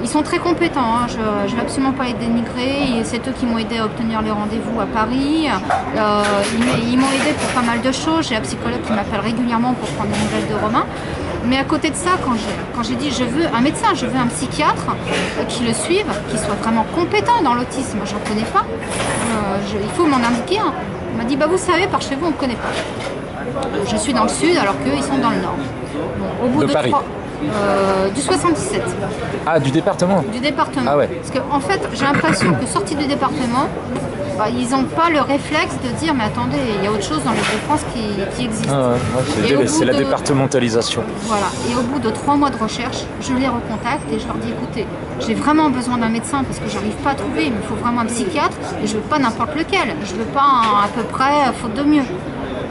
ils sont très compétents, hein. Je ne vais absolument pas les dénigrer, c'est eux qui m'ont aidé à obtenir le rendez-vous à Paris, ils m'ont aidé pour pas mal de choses, j'ai un psychologue qui m'appelle régulièrement pour prendre des nouvelles de Romain. Mais à côté de ça, quand j'ai dit je veux un médecin, je veux un psychiatre qui le suive, qui soit vraiment compétent dans l'autisme, j'en connais pas, il faut m'en indiquer un. On m'a dit vous savez, par chez vous on ne connaît pas. Je suis dans le sud alors qu'eux ils sont dans le nord. Bon, au bout de Paris. Du 77. Ah, du département? Du département. Ah ouais. Parce qu'en fait, j'ai l'impression que sortis du département, ils n'ont pas le réflexe de dire mais attendez, il y a autre chose dans l'île de France qui existe. C'est la départementalisation. Voilà. Et au bout de 3 mois de recherche, je les recontacte et je leur dis écoutez, j'ai vraiment besoin d'un médecin parce que j'arrive pas à trouver, il me faut vraiment un psychiatre et je veux pas n'importe lequel. Je veux pas à peu près faute de mieux.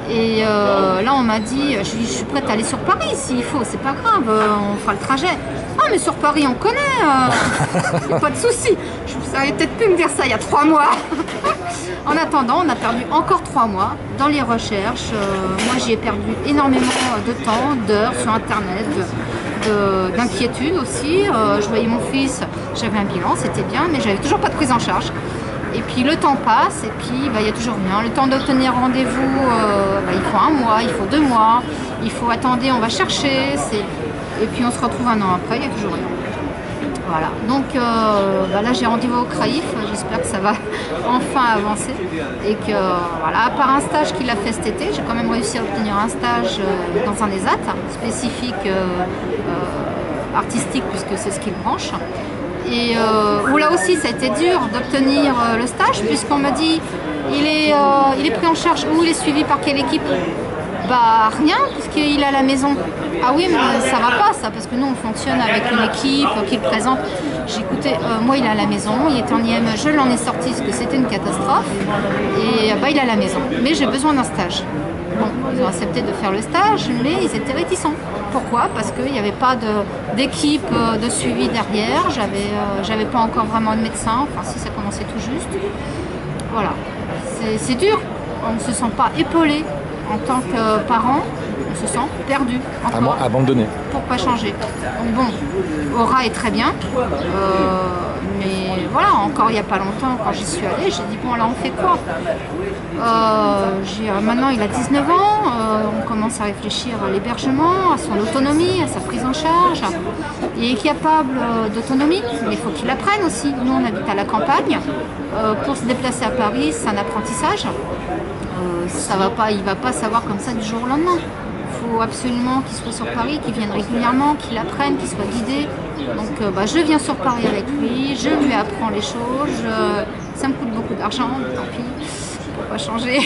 Et là on m'a dit je suis prête à aller sur Paris s'il faut, c'est pas grave, on fera le trajet. Ah mais sur Paris on connaît, pas de souci. Vous auriez peut-être pu me dire ça il y a 3 mois. En attendant, on a perdu encore 3 mois dans les recherches. Moi j'y ai perdu énormément de temps, d'heures sur internet, d'inquiétude aussi. Je voyais mon fils, j'avais un bilan, c'était bien, mais j'avais toujours pas de prise en charge. Et puis le temps passe, et puis il y a toujours rien. Le temps d'obtenir rendez-vous, il faut 1 mois, il faut 2 mois, il faut attendre, on va chercher. Et puis on se retrouve un an après, il n'y a toujours rien. Voilà, donc là j'ai rendez-vous au CRAIF, j'espère que ça va enfin avancer et que voilà, à part un stage qu'il a fait cet été, j'ai quand même réussi à obtenir un stage dans un ESAT spécifique artistique puisque c'est ce qu'il branche. Et où là aussi ça a été dur d'obtenir le stage puisqu'on m'a dit il est pris en charge où, il est suivi par quelle équipe? Bah rien, puisqu'il est à la maison. Ah oui, mais ça va pas ça, parce que nous on fonctionne avec une équipe qui le présente. J'ai écouté, moi il est à la maison, il était en IME, je l'en ai sorti parce que c'était une catastrophe. Et bah il est à la maison, mais j'ai besoin d'un stage. Bon, ils ont accepté de faire le stage, mais ils étaient réticents. Pourquoi? Parce qu'il n'y avait pas d'équipe de suivi derrière, j'avais pas encore vraiment de médecin, enfin si ça commençait tout juste. Voilà, c'est dur, on ne se sent pas épaulé. En tant que parent, on se sent perdu. Encore, abandonné. Pour pas changer. Donc bon, Aura est très bien. Mais voilà, encore il n'y a pas longtemps, quand j'y suis allée, j'ai dit bon là on fait quoi? Maintenant il a 19 ans, on commence à réfléchir à l'hébergement, à son autonomie, à sa prise en charge. Il est capable d'autonomie, mais il faut qu'il apprenne aussi. Nous on habite à la campagne. Pour se déplacer à Paris, c'est un apprentissage. Ça va pas, il va pas savoir comme ça du jour au lendemain. Il faut absolument qu'il soit sur Paris, qu'il vienne régulièrement, qu'il apprenne, qu'il soit guidé. Donc je viens sur Paris avec lui, je lui apprends les choses. Ça me coûte beaucoup d'argent, tant pis, je peux pas changer.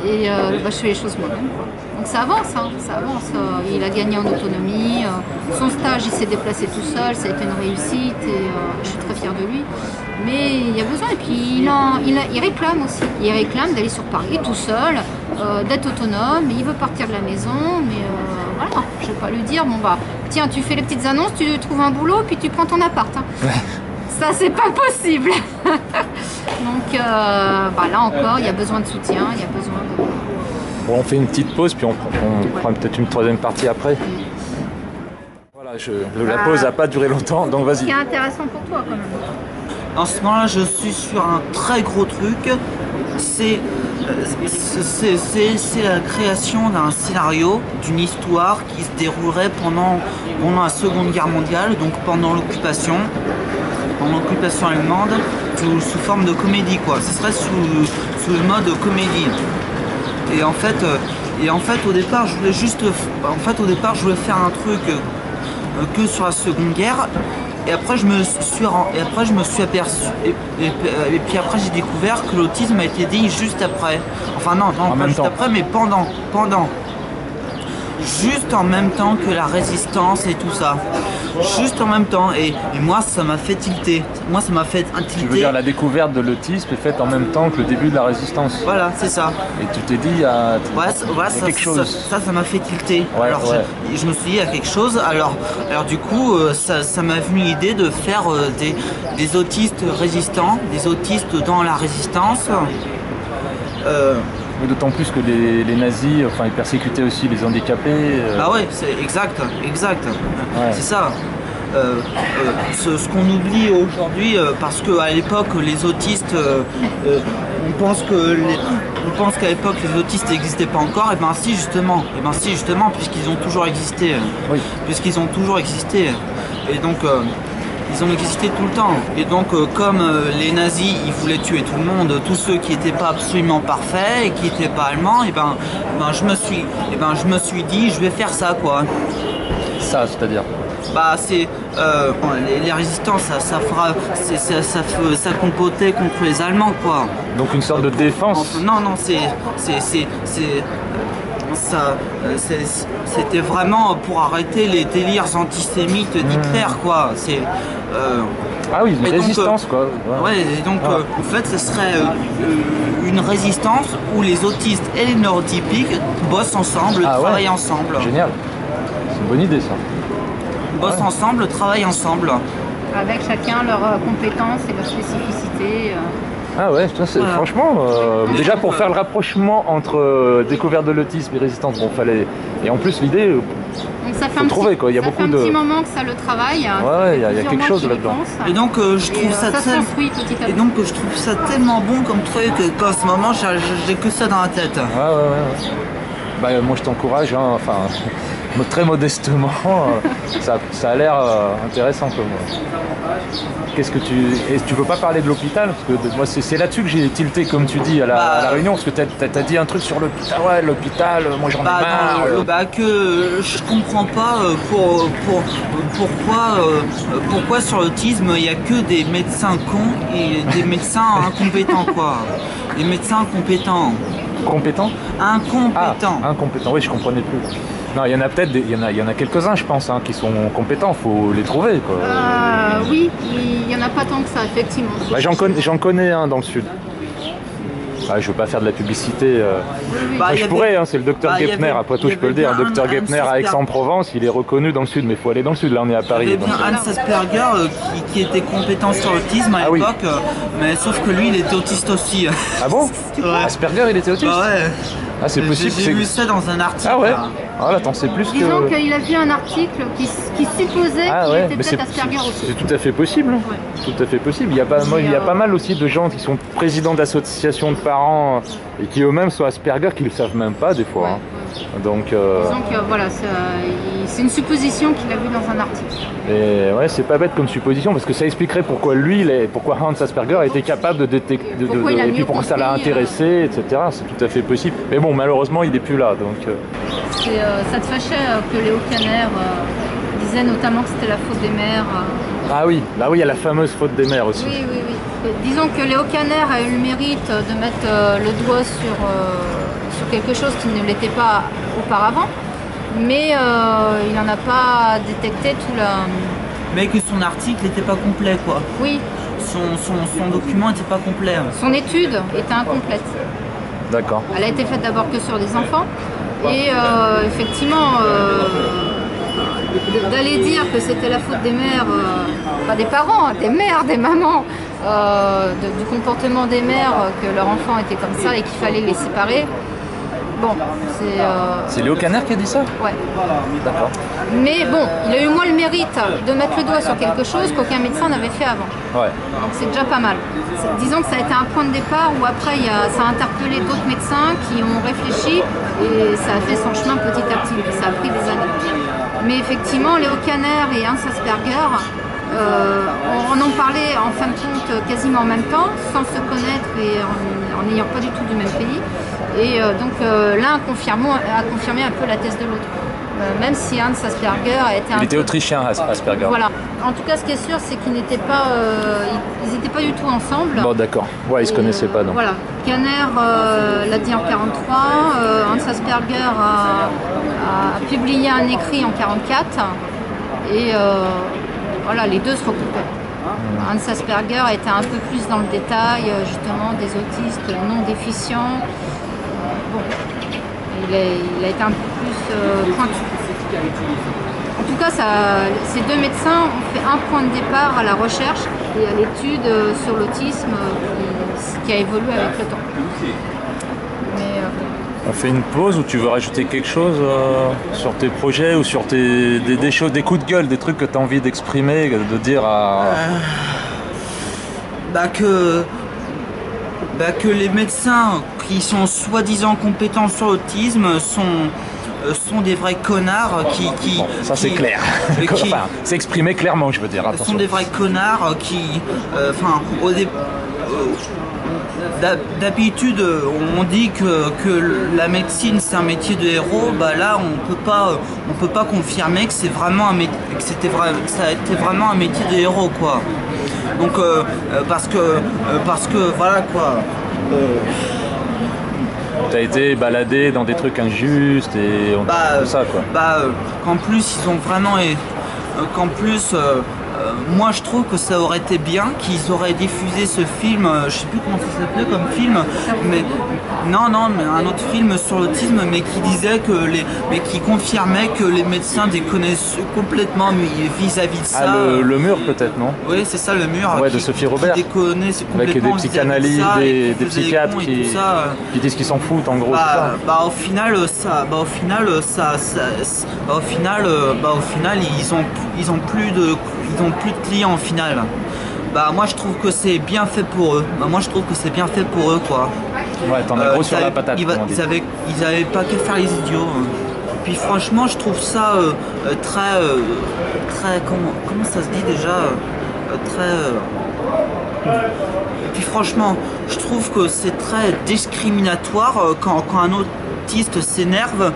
Et je fais les choses moi-même. Donc ça avance, hein, ça avance. Il a gagné en autonomie. Son stage, il s'est déplacé tout seul, ça a été une réussite et je suis très fière de lui. Mais il y a besoin, et puis il réclame aussi. Il réclame d'aller sur Paris tout seul, d'être autonome, il veut partir de la maison, mais voilà, je ne vais pas lui dire, bon bah, tiens, tu fais les petites annonces, tu trouves un boulot, puis tu prends ton appart. Hein. Ça, c'est pas possible. Donc là encore, il y a besoin de soutien, il y a besoin de... Bon, on fait une petite pause, puis on prend peut-être une troisième partie après. Voilà, la pause n'a pas duré longtemps, donc vas-y. Ce qui est intéressant pour toi quand même. En ce moment-là, je suis sur un très gros truc. C'est la création d'un scénario, d'une histoire qui se déroulerait pendant la Seconde Guerre mondiale, donc pendant l'occupation allemande, sous forme de comédie, quoi. Ce serait sous le mode comédie. Et en fait, au départ, je voulais faire un truc que sur la Seconde Guerre. Et après je me suis aperçu et puis après j'ai découvert que l'autisme a été dit juste après. Enfin non, pas juste après, mais pendant. Juste en même temps que la résistance et tout ça. Juste en même temps. Et moi ça m'a fait tilter. Moi ça m'a fait tilter. Tu veux dire la découverte de l'autisme est faite en même temps que le début de la résistance. Voilà, c'est ça. Et tu t'es dit, il y a quelque chose. Ça m'a fait tilter. Ouais, alors je me suis dit, il y a quelque chose. Alors du coup, ça m'a venu l'idée de faire des autistes résistants, des autistes dans la résistance. D'autant plus que les nazis, enfin, ils persécutaient aussi les handicapés. Ah ouais, c'est exact. Ouais. C'est ça. Ce qu'on oublie aujourd'hui, parce qu'à l'époque, les autistes, on pense qu'à l'époque, les autistes n'existaient pas encore. Et ben si justement, puisqu'ils ont toujours existé. Oui. Puisqu'ils ont toujours existé. Et donc... ils ont existé tout le temps. Et donc, comme les nazis, ils voulaient tuer tout le monde, tous ceux qui n'étaient pas absolument parfaits et qui n'étaient pas allemands, et je me suis dit, je vais faire ça, quoi. Ça, c'est-à-dire? Bah, c'est les résistants, ça compotait contre les Allemands, quoi. Donc une sorte de défense. Non, c'était vraiment pour arrêter les délires antisémites d'Hitler, quoi. Ah oui, une résistance, quoi. Ouais, et donc en fait, ce serait une résistance où les autistes et les neurotypiques bossent ensemble, travaillent ensemble. Génial. C'est une bonne idée, ça. Bossent ensemble, travaillent ensemble. Avec chacun leurs compétences et leurs spécificités. Ah ouais, voilà. Franchement, déjà pour faire le rapprochement entre découverte de l'autisme et résistance, bon, fallait... Et en plus, l'idée, donc ça fait quoi. Il y a beaucoup de... un petit moment que ça le travaille. Ouais, il y a quelque chose là-dedans. Et donc, je trouve ça tellement bon comme truc qu'en ce moment, j'ai que ça dans la tête. Ouais. Bah, moi, je t'encourage, hein, enfin... très modestement, ça a l'air intéressant comme. Qu'est-ce que tu... Et tu peux pas parler de l'hôpital? Parce que moi, c'est là-dessus que j'ai tilté, comme tu dis, à la réunion, parce que t'as dit un truc sur l'hôpital. Ouais, l'hôpital, moi j'en ai marre. Que je comprends pas pourquoi sur l'autisme il y a que des médecins cons et des médecins incompétents, quoi. Des médecins incompétents. Compétents? Incompétents. Ah, incompétents, oui, je comprenais plus. Non, il y en a peut-être, il y en a quelques-uns, je pense, hein, qui sont compétents. Faut les trouver, quoi. Oui, il y en a pas tant que ça, effectivement. Bah, j'en connais un dans le sud. Ah, je veux pas faire de la publicité. Je pourrais, hein, c'est le docteur Gepner. Après tout, je peux le dire. Le docteur Gepner à Aix-en-Provence, il est reconnu dans le sud, mais il faut aller dans le sud. Là, on est à Paris. Il y avait bien Hans Asperger qui était compétent sur l'autisme à l'époque, mais sauf que lui, il était autiste aussi. Ah bon? Asperger, il était autiste? Bah ouais. Ah, c'est possible. J'ai vu ça dans un article. Ah ouais? Ah là, t'en sais plus que... Disons qu'il a vu un article qui supposait qu'il était peut-être Asperger aussi. C'est tout à fait possible. Ouais. Tout à fait possible. Il y a pas mal aussi de gens qui sont présidents d'associations de parents et qui eux-mêmes sont Asperger, qui ne le savent même pas des fois. Ouais, hein. Donc, disons que voilà, c'est une supposition qu'il a vue dans un article. Et ouais, c'est pas bête comme supposition parce que ça expliquerait pourquoi pourquoi Hans Asperger a été capable de détecter, et puis pourquoi ça l'a intéressé, etc. C'est tout à fait possible. Mais bon, malheureusement, il n'est plus là. Donc, ça te fâchait que Léo Kanner disait notamment que c'était la faute des mères. Ah oui, là oui, il y a la fameuse faute des mères aussi. Oui. Disons que Léo Kanner a eu le mérite de mettre le doigt sur quelque chose qui ne l'était pas auparavant, mais il n'en a pas détecté tout la... Mais que son article n'était pas complet, quoi. Oui. Son document n'était pas complet. Son étude était incomplète. D'accord. Elle a été faite d'abord que sur des enfants, et effectivement... d'aller dire que c'était la faute des mères, pas des parents, des mères, des mamans, du comportement des mères, que leur enfant était comme ça et qu'il fallait les séparer. Bon, c'est Léo Kanner qui a dit ça? Ouais. D'accord. Mais bon, il a eu moins le mérite de mettre le doigt sur quelque chose qu'aucun médecin n'avait fait avant. Ouais. Donc c'est déjà pas mal. Disons que ça a été un point de départ où après ça a interpellé d'autres médecins qui ont réfléchi et ça a fait son chemin petit à petit. Ça a pris des années. Mais effectivement, Léo Kanner et Hans Asperger en ont parlé en fin de compte quasiment en même temps, sans se connaître et en n'ayant pas du tout du même pays. Et donc l'un a confirmé un peu la thèse de l'autre. Même si Hans Asperger a été Il était autrichien, Asperger. Voilà. En tout cas, ce qui est sûr, c'est qu'ils n'étaient pas, du tout ensemble. Bon, d'accord. Ouais, ils se connaissaient pas, donc. Voilà. Kanner l'a dit en 1943. Hans Asperger a publié un écrit en 1944. Et voilà, les deux se recoupaient. Hans Asperger était un peu plus dans le détail, justement, des autistes non déficients. Bon, il a été un peu plus pointu. En tout cas, ces deux médecins ont fait un point de départ à la recherche et à l'étude sur l'autisme qui a évolué avec le temps. Mais, on fait une pause ou tu veux rajouter quelque chose sur tes projets ou sur des choses, des coups de gueule, des trucs que tu as envie d'exprimer, de dire à... que les médecins qui sont soi-disant compétents sur l'autisme sont des vrais connards qui bon, ça c'est clair. Enfin, c'est exprimé clairement, je veux dire. Attention. Sont des vrais connards qui, d'habitude, on dit que la médecine c'est un métier de héros. Bah là, on peut pas confirmer que c'est vraiment ça a été vraiment un métier de héros, quoi. Donc parce que voilà, quoi. T'as été baladé dans des trucs injustes et tout ça, quoi. Qu'en plus ils ont vraiment moi je trouve que ça aurait été bien qu'ils auraient diffusé ce film, je sais plus comment ça s'appelait comme film, mais un autre film sur l'autisme, mais qui disait mais qui confirmait que les médecins déconnaissent complètement vis-à-vis de ça. Ah, le mur peut-être, non? Oui, c'est ça, le mur. Ouais, de Sophie Robert. Qui déconnaissent complètement. Avec des psychanalystes, des psychiatres qui disent qu'ils s'en foutent en gros. Au final, ils ont plus de clients au final. Moi je trouve que c'est bien fait pour eux. quoi. Ouais, t'en as gros sur la patate. Ils avaient pas qu'à faire les idiots. puis franchement, je trouve ça très, comment ça se dit déjà, et puis franchement, je trouve que c'est très discriminatoire quand un autiste s'énerve,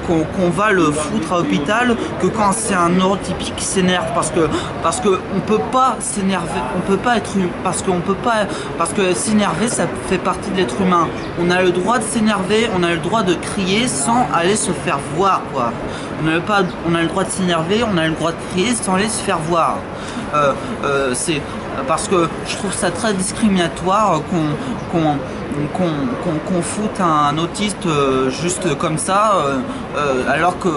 qu'on va le foutre à l'hôpital, que quand c'est un neurotypique qui s'énerve, parce que on peut pas s'énerver, on peut pas être parce que s'énerver, ça fait partie de l'être humain. On a le droit de s'énerver, on a le droit de crier sans aller se faire voir, quoi. On a le droit de s'énerver, on a le droit de crier sans aller se faire voir. C'est parce que je trouve ça très discriminatoire qu'on foute un autiste juste comme ça, alors que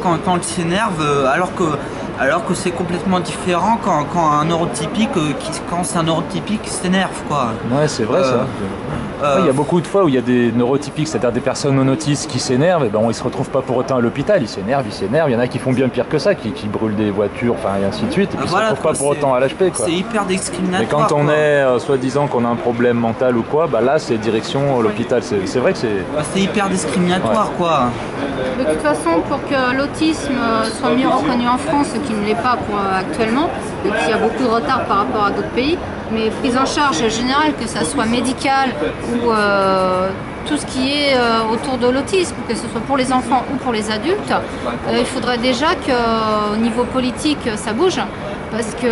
quand il s'énerve, alors que c'est complètement différent quand un neurotypique quand c'est un neurotypique qui s'énerve, quoi. Ouais, c'est vrai ça. Il y a beaucoup de fois où il y a des neurotypiques, c'est-à-dire des personnes non autistes qui s'énervent, et ben on ne se retrouve pas pour autant à l'hôpital, ils s'énervent, il y en a qui font bien pire que ça, qui brûlent des voitures, enfin et ainsi de suite, et puis voilà, ils ne se retrouvent pas pour autant à l'HP, quoi. C'est hyper discriminatoire. Mais quand on est soi-disant qu'on a un problème mental ou quoi, bah là c'est direction l'hôpital, c'est vrai que c'est... C'est hyper discriminatoire, quoi. De toute façon, pour que l'autisme soit mieux reconnu en France, ce qui ne l'est pas actuellement, et qu'il y a beaucoup de retard par rapport à d'autres pays, mais prise en charge générale, que ça soit médical ou tout ce qui est autour de l'autisme, que ce soit pour les enfants ou pour les adultes, il faudrait déjà qu'au niveau politique ça bouge, parce que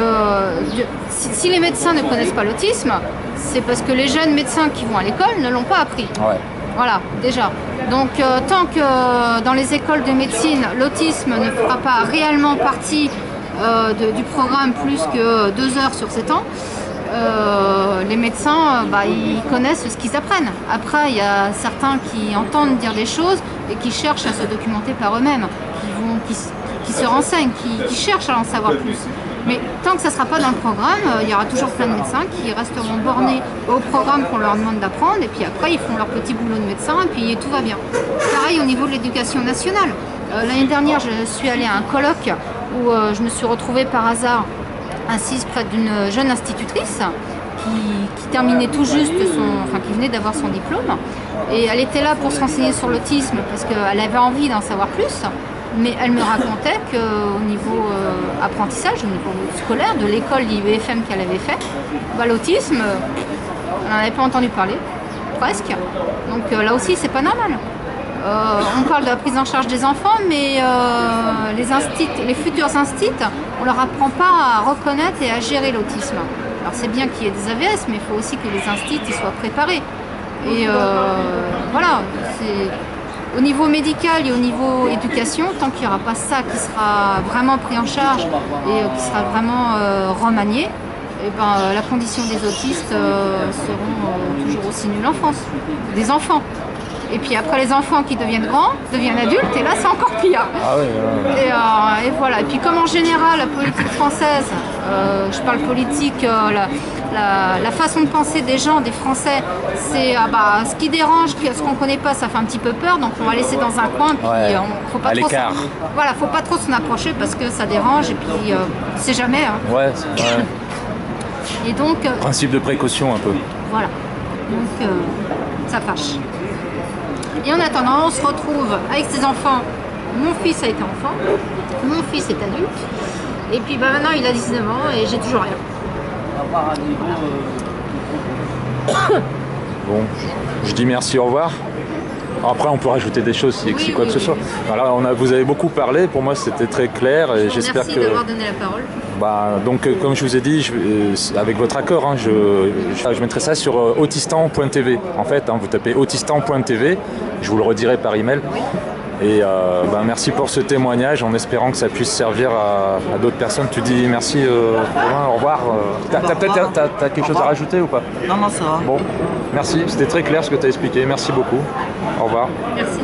si les médecins ne connaissent pas l'autisme, c'est parce que les jeunes médecins qui vont à l'école ne l'ont pas appris. Ouais. Voilà, déjà. Donc tant que dans les écoles de médecine, l'autisme ne fera pas réellement partie du programme plus que 2 heures sur 7 ans, les médecins, ils connaissent ce qu'ils apprennent. Après, il y a certains qui entendent dire des choses et qui cherchent à se documenter par eux-mêmes, qui se renseignent, qui cherchent à en savoir plus. Mais tant que ça ne sera pas dans le programme, il y aura toujours plein de médecins qui resteront bornés au programme qu'on leur demande d'apprendre, et puis après ils font leur petit boulot de médecin et puis tout va bien. Pareil au niveau de l'éducation nationale. L'année dernière, je suis allée à un colloque où je me suis retrouvée par hasard assise près d'une jeune institutrice qui terminait tout juste qui venait d'avoir son diplôme, et elle était là pour se renseigner sur l'autisme parce qu'elle avait envie d'en savoir plus. Mais elle me racontait qu'au niveau apprentissage, au niveau scolaire, de l'école l'IEFM qu'elle avait fait, l'autisme, elle n'en avait pas entendu parler, presque. Donc là aussi, c'est pas normal. On parle de la prise en charge des enfants, mais les futurs instits, on leur apprend pas à reconnaître et à gérer l'autisme. Alors c'est bien qu'il y ait des AVS, mais il faut aussi que les instits soient préparés. Et voilà, c'est... Au niveau médical et au niveau éducation, tant qu'il n'y aura pas ça qui sera vraiment pris en charge et qui sera vraiment remanié, la condition des autistes seront toujours aussi nulles en France. Des enfants. Et puis après les enfants qui deviennent grands, deviennent adultes, et là c'est encore pire. Ah oui, et voilà. Et puis comme en général la politique française, je parle politique, la façon de penser des gens, des Français, c'est ce qui dérange, ce qu'on ne connaît pas, ça fait un petit peu peur, donc on va laisser dans un coin, puis faut pas trop faut pas trop s'en approcher parce que ça dérange, et puis c'est jamais. Hein. Ouais. Et donc principe de précaution un peu. Voilà. Donc ça fâche. Et en attendant, on se retrouve avec ses enfants. Mon fils a été enfant, mon fils est adulte, et puis maintenant il a 19 ans et j'ai toujours rien. Bon, je dis merci, au revoir. Après, on peut rajouter des choses si quoi que ce soit. Voilà, vous avez beaucoup parlé, pour moi c'était très clair, et j'espère que... Merci d'avoir donné la parole. Donc, comme je vous ai dit, avec votre accord, hein, je mettrai ça sur autistan.tv. En fait, vous tapez autistan.tv, je vous le redirai par email. Oui. Et merci pour ce témoignage, en espérant que ça puisse servir à d'autres personnes. Tu dis merci, Romain, au revoir. T'as quelque chose à rajouter ou pas? Non, ça va. Bon, merci, c'était très clair ce que tu as expliqué. Merci beaucoup. Au revoir. Merci.